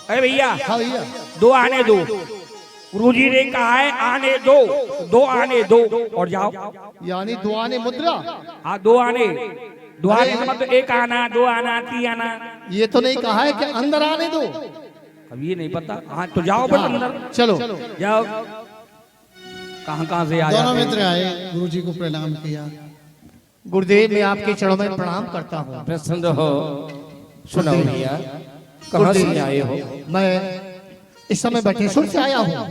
अरे भैया हाँ भैया, दो आने दो। गुरुजी ने कहा है आने दो, दो आने दो और जाओ। यानी दुआने मुद्रा। हाँ दो आने, दो आने का मतलब एक आना, दो आना, तीन आना। ये तो नहीं कहा है कि अंदर आने दो। अब ये नहीं पता। हाँ तो जाओ बस अंदर चलो जाओ। कहाँ से आ दोनों जाते मित्र आए, गुरुजी को प्रणाम किया। गुरुदेव, मैं आपके चरणों में प्रणाम करता हूँ। प्रसन्न हो। सुनाओ भैया, कहाँ से आए हो? मैं इस समय बटेश्वर से आया हूँ।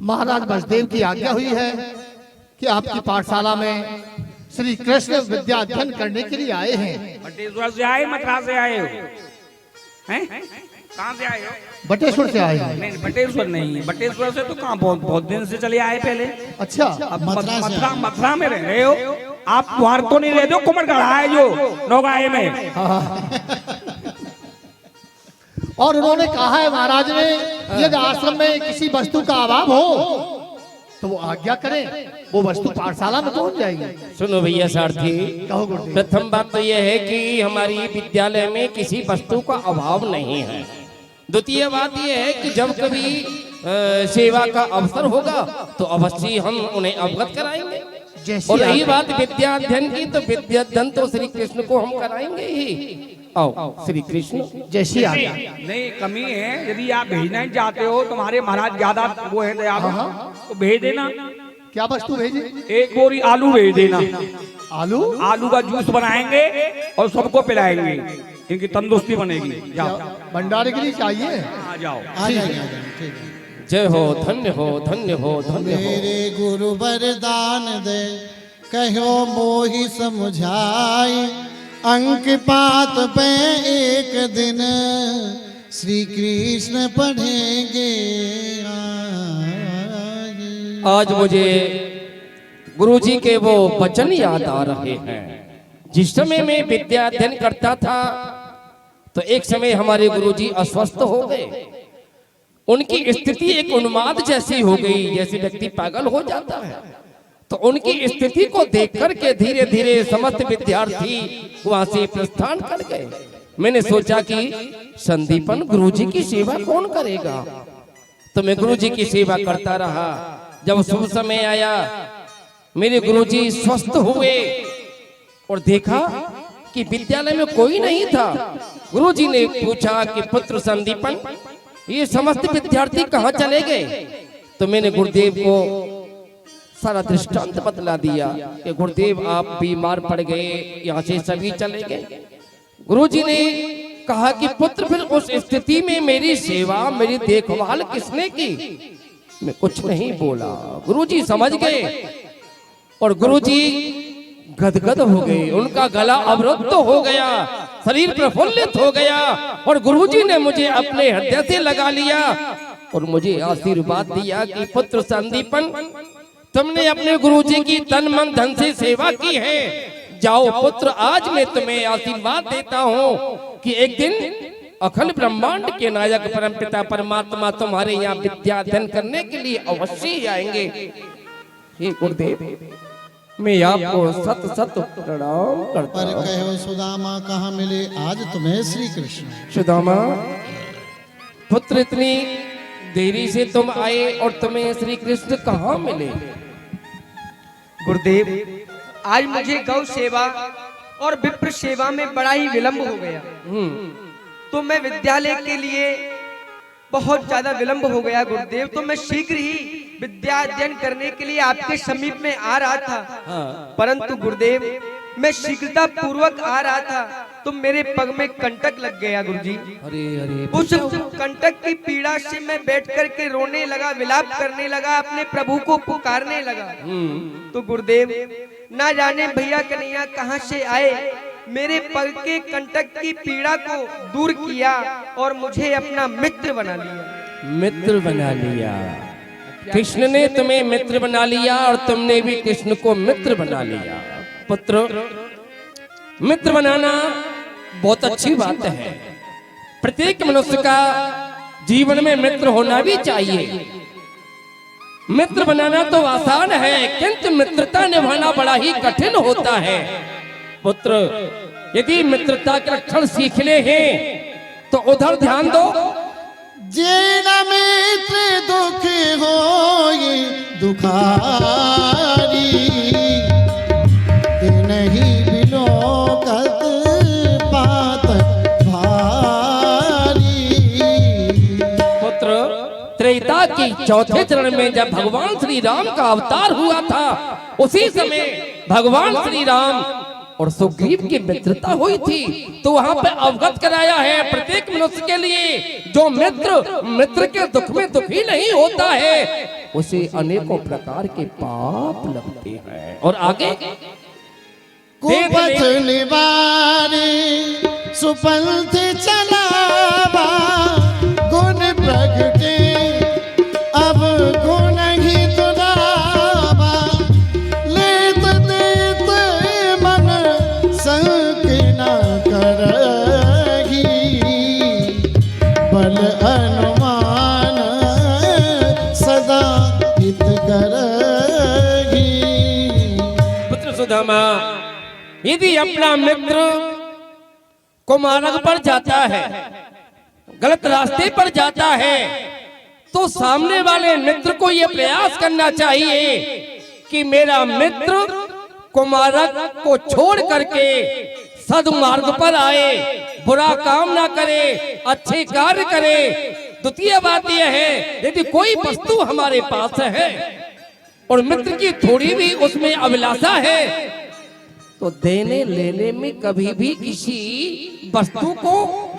महाराज बसदेव की आज्ञा हुई है कि आपकी पाठशाला में श्री कृष्ण विद्या अध्ययन करने के लिए आए हैं। बटेश्वर से आए, मथुरा से आए हो? हैं? कहाँ से आए हो? बटेश्वर से आए हैं। नहीं बटेश्वर नहीं है, बटेश्वर से तो कहाँ बहुत दिन से चले आए पहले। अच्छा, अब मथुरा से आए। मथुरा में रह रहे हो आप? द्वार तो नहीं रहते हो, कुमरगढ़ है जो नौगाए में। और उन्होंने कहा है महाराज ने, यदि आश्रम में किसी वस्तु का अभाव हो तो वो आज्ञा करें, वो वस्तु पाठशाला में पहुंच जाएगी। सुनो भैया सारथी, कहो गुरुदेव। प्रथम बात तो यह है कि हमारी विद्यालय में किसी वस्तु का अभाव नहीं है। द्वितीय बात यह है कि जब कभी सेवा का अवसर होगा तो अवश्य हम उन्हें अवगत कराएंगे। जैसी और रही आज्ञा। बात विद्या अध्ययन की, तो विद्या अध्ययन तो श्री कृष्ण को हम कराएंगे ही। आओ श्री कृष्ण। जैसी आज्ञा। नहीं कमी है, यदि आप भेजना चाहते हो, तुम्हारे महाराज ज्यादा वो है दयालु, तो भेज देना। क्या वस्तु भेजे? एक बोरी आलू भेज देना। आलू? आलू का जूस बनाएंगे और सबको पिलाएंगे, इनकी तंदुरुस्ती बनेगी। जाओ भंडारे के लिए चाहिए। आ जाओ। आ जाएंगे, आ जाएंगे, ठीक है। जय हो, धन्य हो, धन्य हो, धन्य हो। मेरे गुरु वरदान दे, कहो मोहि समझाए। अंक पात पे एक दिन श्री कृष्ण पढ़ेंगे आए। आज मुझे गुरुजी के वो वचन याद आ रहे हैं। जिस समय मैं विद्या अध्ययन करता था तो एक समय हमारे गुरुजी अस्वस्थ हो गए। उनकी स्थिति एक उन्माद जैसी हो गई, जैसे व्यक्ति पागल हो जाता है। तो उनकी स्थिति को देख करके धीरे धीरे समस्त विद्यार्थी वहां से प्रस्थान कर गए। मैंने सोचा कि संदीपन गुरुजी की सेवा कौन करेगा, तो मैं गुरुजी की सेवा करता रहा। जब शुभ समय आया, मेरे गुरुजी स्वस्थ हुए और देखा कि विद्यालय में कोई नहीं था। गुरुजी ने पूछा कि पुत्र संदीपन, ये समस्त विद्यार्थी कहाँ चले गए? तो मैंने गुरुदेव को सारा दृष्टांत बतला दिया कि गुरुदेव आप बीमार पड़ गए, यहाँ से सभी चले गए। गुरुजी ने कहा कि पुत्र फिर उस स्थिति में मेरी सेवा, मेरी देखभाल किसने की? मैं कुछ नहीं बोला। गुरुजी समझ गए और गुरुजी गदगद हो गए। उनका गला अवरुद्ध हो गया, शरीर प्रफुल्लित हो गया और गुरुजी ने मुझे अपने हृदय से लगा लिया और मुझे आशीर्वाद दिया कि पुत्र संदीपन, तुमने अपने गुरुजी की तन मन धन से सेवा की है। जाओ पुत्र, आज मैं तुम्हें आशीर्वाद देता हूँ कि एक दिन अखंड ब्रह्मांड के नायक परमपिता परमात्मा तुम्हारे यहाँ विद्या अध्ययन करने के लिए अवश्य ही आएंगे। हे गुरुदेव, मैं आपको सत सत प्रणाम करता पर हूँ। कहो सुदामा कहाँ मिले आज तुम्हें श्री कृष्ण? सुदामा पुत्र, इतनी देरी से तुम आए और तुम्हें श्री कृष्ण कहाँ मिले? गुरुदेव, आज मुझे गौ सेवा और विप्र सेवा में बड़ा ही विलंब हो गया। तो मैं विद्यालय के लिए बहुत ज्यादा विलंब हो गया गुरुदेव। तो मैं शीघ्र ही विद्या अध्ययन करने के लिए आपके समीप में आ रहा था। परंतु गुरुदेव, मैं शीघ्रता पूर्वक आ रहा था तो मेरे पग में कंटक लग गया गुरुजी। अरे अरे, उस कंटक की पीड़ा से मैं बैठ कर के रोने लगा, विलाप करने लगा, अपने प्रभु को पुकारने लगा। तो गुरुदेव, ना जाने भैया कन्हैया कहाँ से आए, मेरे पग के कंटक की पीड़ा को दूर किया और मुझे अपना मित्र बना लिया। मित्र बना लिया। कृष्ण ने तुम्हें मित्र बना लिया और तुमने भी कृष्ण को मित्र बना लिया। पुत्र, मित्र बनाना बहुत अच्छी बात है। प्रत्येक मनुष्य का जीवन में मित्र होना भी चाहिए। मित्र बनाना तो आसान है, किंतु मित्रता निभाना बड़ा ही कठिन होता है। पुत्र, यदि मित्रता के लक्षण सीखने हैं तो उधर ध्यान दो जे न मित्र दुख होए दुखारी, नहीं बिलोकत पात भारी। पुत्र, त्रेता की चौथे चरण में जब भगवान श्री राम का अवतार हुआ था, उसी समय भगवान श्री राम और सुग्रीव की मित्रता हुई थी। तो वहां पे अवगत कराया है प्रत्येक मनुष्य के लिए, जो मित्र के दुख में दुखी नहीं होता है, उसे अनेकों प्रकार के पाप लगते हैं। और आगे कुपथ निवारे सुपंथ चलावा, गुण प्रगटे अब गुण ही तुलावा। लेत देत मन संक न करही, बल अनुमान सदा हित करही। पुत्र सुदामा, यदि अपना मित्र कुमार्ग पर जाता है, गलत रास्ते पर जाता है, तो सामने वाले मित्र को यह प्रयास करना चाहिए कि मेरा मित्र कुमार्ग को छोड़ करके सद्मार्ग पर आए, बुरा काम ना करे, अच्छे कार्य करे। द्वितीय बात यह है, यदि कोई वस्तु हमारे पास है और मित्र की थोड़ी भी उसमें अभिलाषा है, तो देने लेने में कभी भी किसी वस्तु को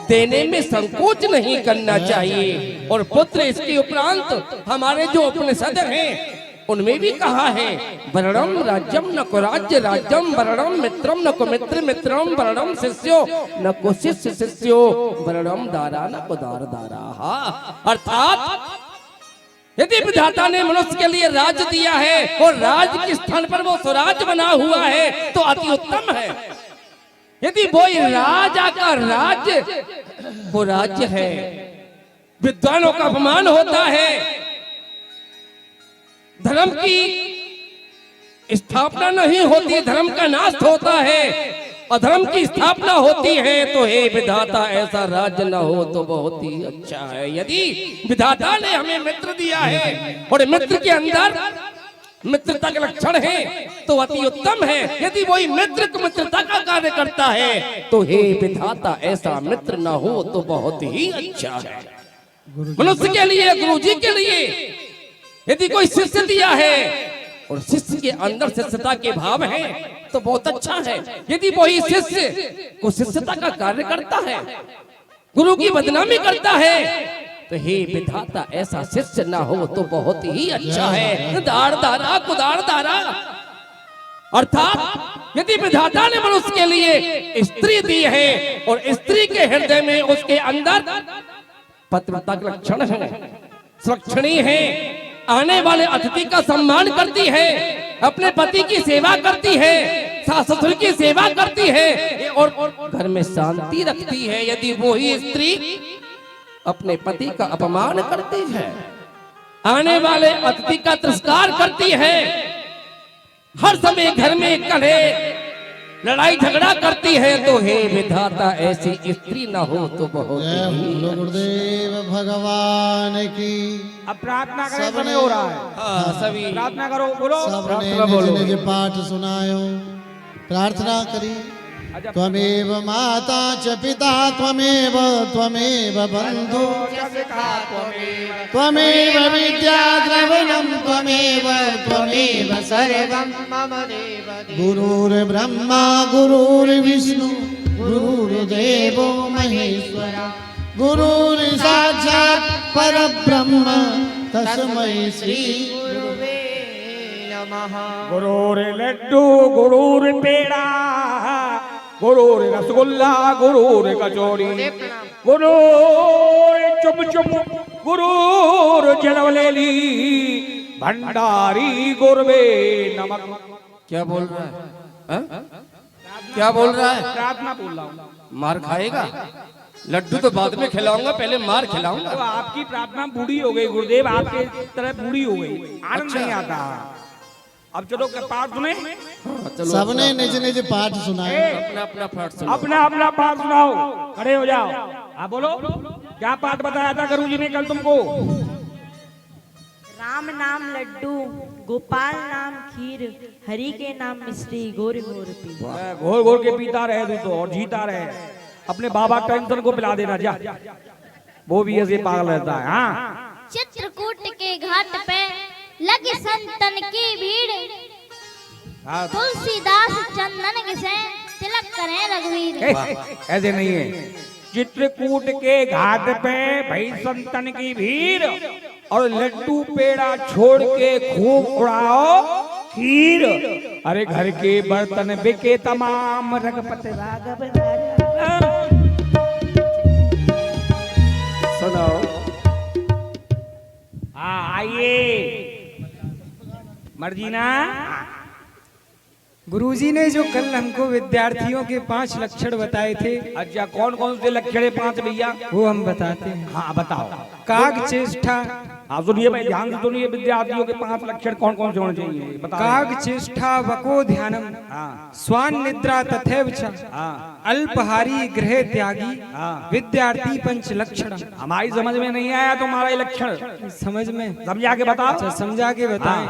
देने में संकोच नहीं करना चाहिए। और पुत्र, इसके उपरांत हमारे जो उपनिषद हैं उनमें भी कहा है, वरणम राज्यम न को राज्य राज्यम, वरणम मित्रम न को मित्र मित्रम, वरणम शिष्यो न को शिष्य शिष्यो, वरणम दारा न को दार दारा। अर्थात यदि विधाता ने मनुष्य के लिए राज्य दिया है और राज के स्थान पर वो स्वराज बना हुआ है, तो अति उत्तम है। यदि वो राजा का राज्य वो राज्य है, विद्वानों का अपमान होता है, धर्म की स्थापना नहीं होती, धर्म का नाश होता है, अधर्म की स्थापना होती है, तो हे विधाता ऐसा राज्य न हो तो बहुत ही अच्छा है। यदि विधाता ने हमें मित्र दिया है और मित्र के अंदर मित्रता के लक्षण है, तो अति उत्तम है। यदि वही मित्र को मित्रता का कार्य करता है, तो हे विधाता ऐसा मित्र न हो तो बहुत ही अच्छा है। मनुष्य के लिए, गुरु जी के लिए यदि कोई शिष्य दिया है और शिष्य के अंदर शिष्यता के भाव हैं, तो बहुत अच्छा है। यदि वही शिष्य को शिष्यता का कार्य करता है, गुरु की बदनामी करता है, तो हे विधाता ऐसा शिष्य ना हो तो बहुत ही अच्छा है। दार दारा कुदार दारा। अर्थात यदि विधाता ने मनुष्य के लिए स्त्री दी है और स्त्री के हृदय में उसके अंदर पतिव्रता के लक्षण है, सुलक्षणी है, आने वाले अतिथि का सम्मान करती है, अपने पति की सेवा करती है, सास ससुर की सेवा करती है और घर में शांति रखती है, यदि वो ही स्त्री अपने पति का अपमान करती है, आने वाले अतिथि का तिरस्कार करती है, हर समय घर में कलह लड़ाई झगड़ा करती है, तो हे विधाता ऐसी स्त्री ना हो तो बहुत ही गुरुदेव भगवान की। अब प्रार्थना करें, समय हो रहा है। सभी प्रार्थना करो, बोलो। सबने निज निज पाठ सुनायो, प्रार्थना करी। त्वमेव माता च पिता त्वमेव त्वमेव बंधु त्वमेव विद्या द्रविणं त्वमेव त्वमेव सर्वं मम देव। गुरुर्ब्रह्मा गुरुर्विष्णु गुरुर्देवो महेश्वरा, गुरुर्साक्षात् परब्रह्म तस्मै श्री गुरुवे नमः। गुरुर लड्डू गुरुर पेड़ा, गुरुर रसगुल्ला, गुरुर कचौड़ी, गुरुर चुम चुम, गुरुर जलवलेली, भंडारी गुरवे नमक। क्या बोल रहा है? क्या बोल रहा है? प्रार्थना बोल रहा हूँ। मार खाएगा? लड्डू तो बाद में खिलाऊंगा, पहले मार खिलाऊंगा। तो आपकी प्रार्थना बूढ़ी हो गई गुरुदेव, आपके तरह बूढ़ी हो गई, आनंद नहीं आता। अब चलो क्या पाठ सुने? सबने निज निज पाठ सुनाए। अपना अपना पाठ सुनाओ। अपना अपना पाठ सुनाओ, खड़े हो जाओ। हाँ बोलो, क्या पाठ बताया था गुरुजी ने कल तुमको? राम नाम लड्डू, गोपाल नाम खीर, हरि के नाम मिश्री, घोर घोर पी। घोर घोर के पीता रहे तू तो, और जीता रहे। अपने बाबा टेंशन को पिला देना जा, वो भी ऐसे पागल रहता है। हाँ, चित्रकूट के घाट पे लगी संतन की भीड़, हाँ। तुलसीदास चंदन से तिलक करें रघुवीर। ऐसे नहीं है। चित्रकूट के घाट पे भाई संतन की भीड़, और लड्डू पेड़ा छोड़ के खूब उड़ाओ खीर। अरे घर के बर्तन बिके तमाम, रघुपति राघव सुनाओ। हाँ आइए मर्जी ना। गुरुजी ने जो कल हमको विद्यार्थियों के 5 लक्षण बताए थे, अच्छा कौन कौन से लक्षण है 5 भैया? वो हम बताते हैं। हाँ बताओ। काग चेष्टा, हाँ सुनिए भाई, ध्यान से सुनिए। विद्यार्थियों के 5 लक्षण कौन कौन से होने चाहिए बताओ। काग चेष्टा वको ध्यानम, हाँ स्वान निद्रा तथैव च, हाँ अल्पहारी गृह त्यागी, हाँ। विद्यार्थी 5 लक्षण। हमारी समझ में नहीं आया तुम्हारा ये लक्षण, समझ में? समझा के बताओ। अच्छा समझा के बताएं।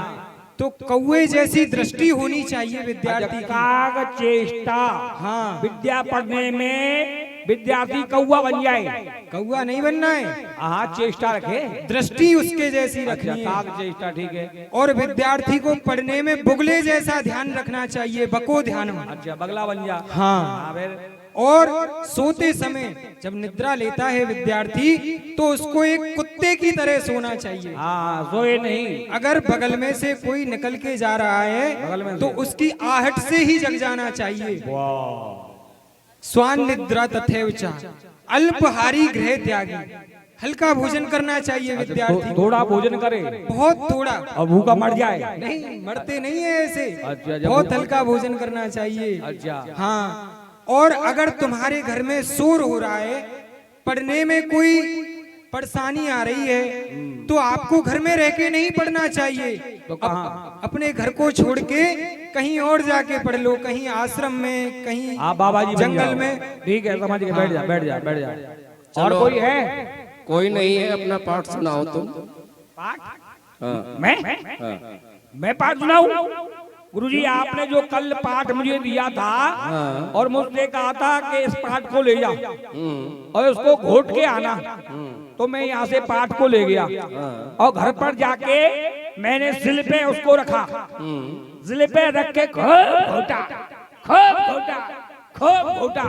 तो कौवे जैसी दृष्टि होनी चाहिए विद्यार्थी की। काग चेष्टा, हाँ। विद्या पढ़ने में विद्यार्थी कौवा बन जाए। कौवा नहीं बनना है, हाँ चेष्टा रखे, दृष्टि उसके जैसी अच्छा रखनी है। काग चेष्टा ठीक है। और विद्यार्थी को पढ़ने में बुगले जैसा ध्यान रखना चाहिए, बको ध्यान। अच्छा बगला बन जा। हाँ। फिर और सोते समय जब निद्रा लेता है विद्यार्थी, तो उसको एक कुत्ते की तरह सोना चाहिए। हाँ सोए नहीं। अगर बगल में से कोई निकल के जा रहा बगल में है से। तो उसकी आहट से ही जग जाना चाहिए। स्वान निद्रा तथैव च, अल्पहारी गृह त्यागी, हल्का भोजन करना चाहिए विद्यार्थी को। थोड़ा भोजन करे, बहुत थोड़ा, और भूखा मर जाए। नहीं मरते नहीं है ऐसे। अच्छा, जब बहुत भूखा- हल्का भोजन करना चाहिए। अच्छा हाँ। और अगर तुम्हारे घर में शोर हो रहा है, पढ़ने में कोई परेशानी आ रही है, तो आपको घर में रह के नहीं पढ़ना चाहिए। तो कहाँ? अपने घर को छोड़ के कहीं और जाके पढ़ लो, कहीं आश्रम में, कहीं हाँ बाबा जी बन जंगल जाओ। में। ठीक है समझ के, बैठ जा बैठ जा बैठ जा। और चलो। कोई है? कोई नहीं है, अपना पाठ सुनाओ तुम। पाठ? हाँ। मैं पाठ सुनाऊं? गुरुजी आपने जो कल पाठ मुझे दिया था, हाँ। और मुझसे कहा था कि इस पाठ को ले जा और उसको घोट के आना, तो मैं यहाँ से पाठ को ले गया। और घर पर जाके मैंने सिल पे उसको रखा, सिल पे रख के खूब घोटा, खूब घोटा, खूब घोटा,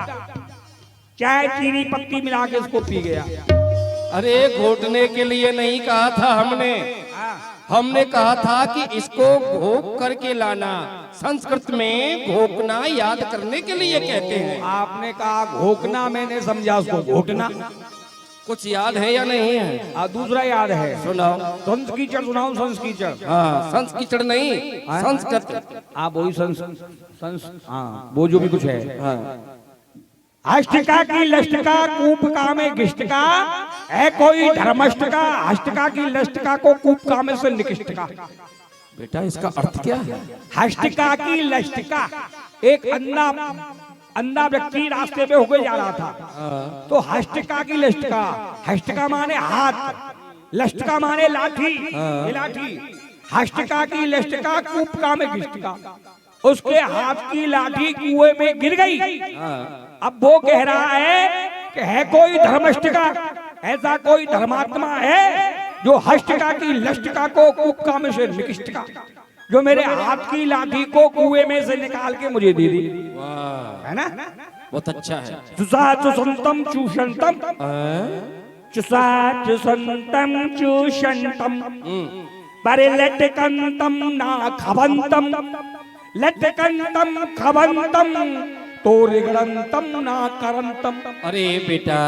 चाय चीनी पत्ती मिला के उसको पी गया। अरे घोटने के लिए नहीं कहा था हमने, हमने कहा था कि इसको घोक करके लाना। संस्कृत में घोकना याद करने के लिए कहते हैं। आपने कहा घोकना, मैंने समझा उसको घोटना। कुछ याद है या नहीं है? दूसरा याद है, सुनाओ। संस्कीचड़ सुनाओ। संस्कीचड़? हाँ संस्कीचड़ नहीं, संस्कृत। आप वही हाँ वो जो भी कुछ है। हाँ। अष्टका की लष्टका कूपका में गिष्टका है कोई धर्मष्टका, अष्टका की लष्टका को कूपका में से निकिष्टका। बेटा इसका अर्थ क्या है? हष्टका की लष्टका, एक अंधा व्यक्ति रास्ते पे होके जा रहा था, तो हष्टका की लष्टका, हष्टका माने हाथ, लष्टका माने लाठी, ये लाठी। हष्टका की लष्टका कूपका में गिष्टका, उसके हाथ की लाठी कुएं में गिर गई। अब वो कह रहा है कि है कोई धर्मष्टका, ऐसा कोई धर्मात्मा है जो हष्टका की लष्टका को कूपका में से निकिष्टका, जो मेरे हाथ की लाठी को कुएं में से निकाल के मुझे दे दी। है ना? बहुत अच्छा है। चुसा चुसंतम चूषंतम, चुसा चुसंतम चूषंतम, परिलटकंतम ना खबंतम, लटकंतम खबंतम तोरिगड़ंतम ना करंतम। अरे बेटा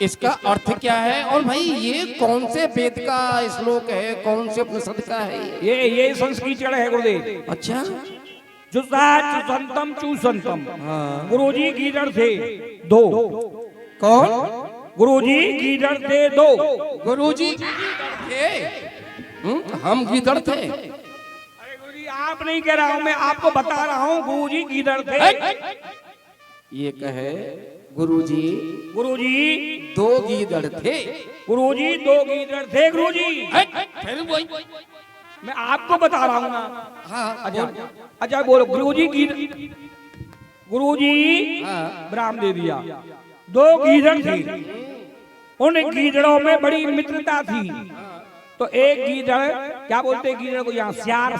इसका अर्थ क्या है? और भाई ये कौन से वेद का श्लोक है, कौन से उपनिषद का है? ये संस्कीचड़ है गुरुदेव। अच्छा। चुसा चुसंतम चूसंतम, गुरुजी गीदड़ थे 2। कौन? गुरुजी गीदड़ थे 2। गुरुजी थे? हम गीदड़ थे? अरे गुरुजी आप नहीं कह रहा हूं, मैं आपको बता रहा हूं, गुरुजी गीदड़ थे। ये कहे गुरुजी गुरुजी दो गीदड़ थे। गुरुजी दो गीदड़ थे गुरुजी। फिर वही मैं आपको बता रहा हूँ ना। हाँ अच्छा अच्छा बोलो गुरुजी गुरुजी हाँ। विराम दे दिया। दो गीदड़ थे, उन गीदड़ों में बड़ी मित्रता थी। तो एक गीदड़ क्या बोलते हैं गीदड़ को यहाँ, श्यार